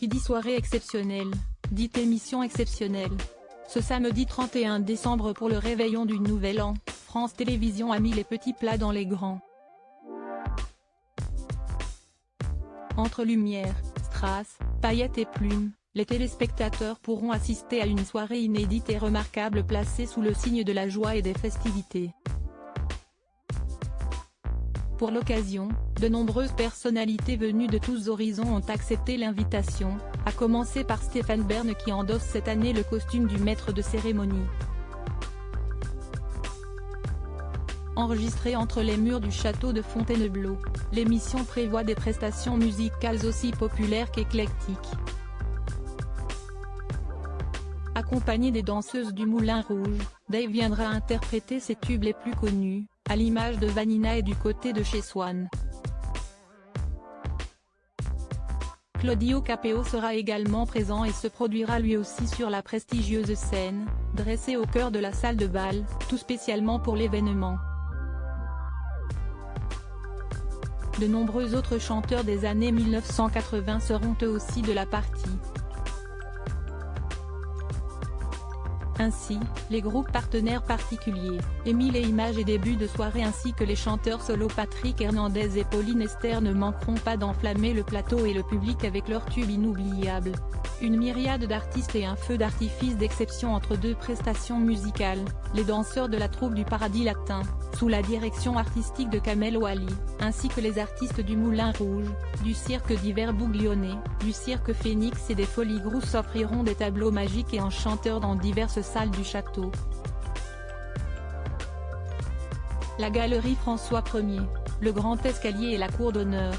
Qui dit soirée exceptionnelle, dit émission exceptionnelle. Ce samedi 31 décembre pour le réveillon du Nouvel An, France Télévisions a mis les petits plats dans les grands. Entre lumière, strass, paillettes et plumes, les téléspectateurs pourront assister à une soirée inédite et remarquable placée sous le signe de la joie et des festivités. Pour l'occasion, de nombreuses personnalités venues de tous horizons ont accepté l'invitation, à commencer par Stéphane Bern qui endosse cette année le costume du maître de cérémonie. Enregistrée entre les murs du château de Fontainebleau, l'émission prévoit des prestations musicales aussi populaires qu'éclectiques. Accompagné des danseuses du Moulin Rouge, Dave viendra interpréter ses tubes les plus connus, à l'image de Vanina et du côté de chez Swan. Claudio Capeo sera également présent et se produira lui aussi sur la prestigieuse scène, dressée au cœur de la salle de bal, tout spécialement pour l'événement. De nombreux autres chanteurs des années 1980 seront eux aussi de la partie. Ainsi, les groupes partenaires particuliers, Émile et Images et Début de soirée ainsi que les chanteurs solo Patrick Hernandez et Pauline Esther ne manqueront pas d'enflammer le plateau et le public avec leurs tubes inoubliables. Une myriade d'artistes et un feu d'artifice d'exception entre deux prestations musicales, les danseurs de la troupe du Paradis Latin, sous la direction artistique de Kamel Ouali, ainsi que les artistes du Moulin Rouge, du cirque d'hiver Bouglionné, du cirque Phénix et des Folies Grosses offriront des tableaux magiques et enchanteurs dans diverses salles du château. La galerie François Ier, le grand escalier et la cour d'honneur.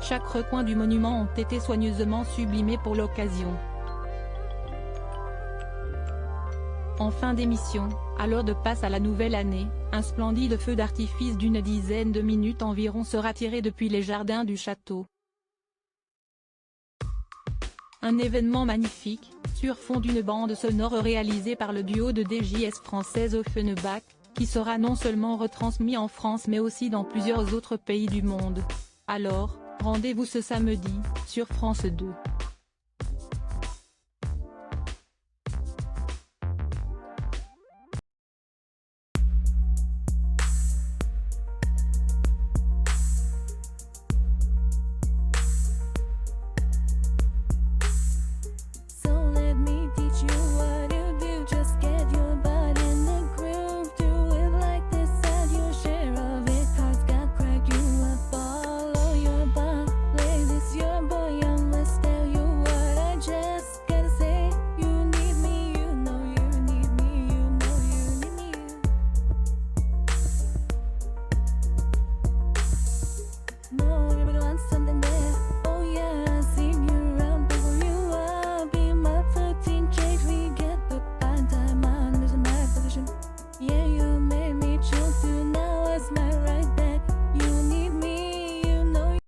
Chaque recoin du monument ont été soigneusement sublimés pour l'occasion. En fin d'émission, à l'heure de passe à la nouvelle année, un splendide feu d'artifice d'une dizaine de minutes environ sera tiré depuis les jardins du château. Un événement magnifique, sur fond d'une bande sonore réalisée par le duo de DJs française Offenbach, qui sera non seulement retransmis en France mais aussi dans plusieurs autres pays du monde. Alors, rendez-vous ce samedi, sur France 2.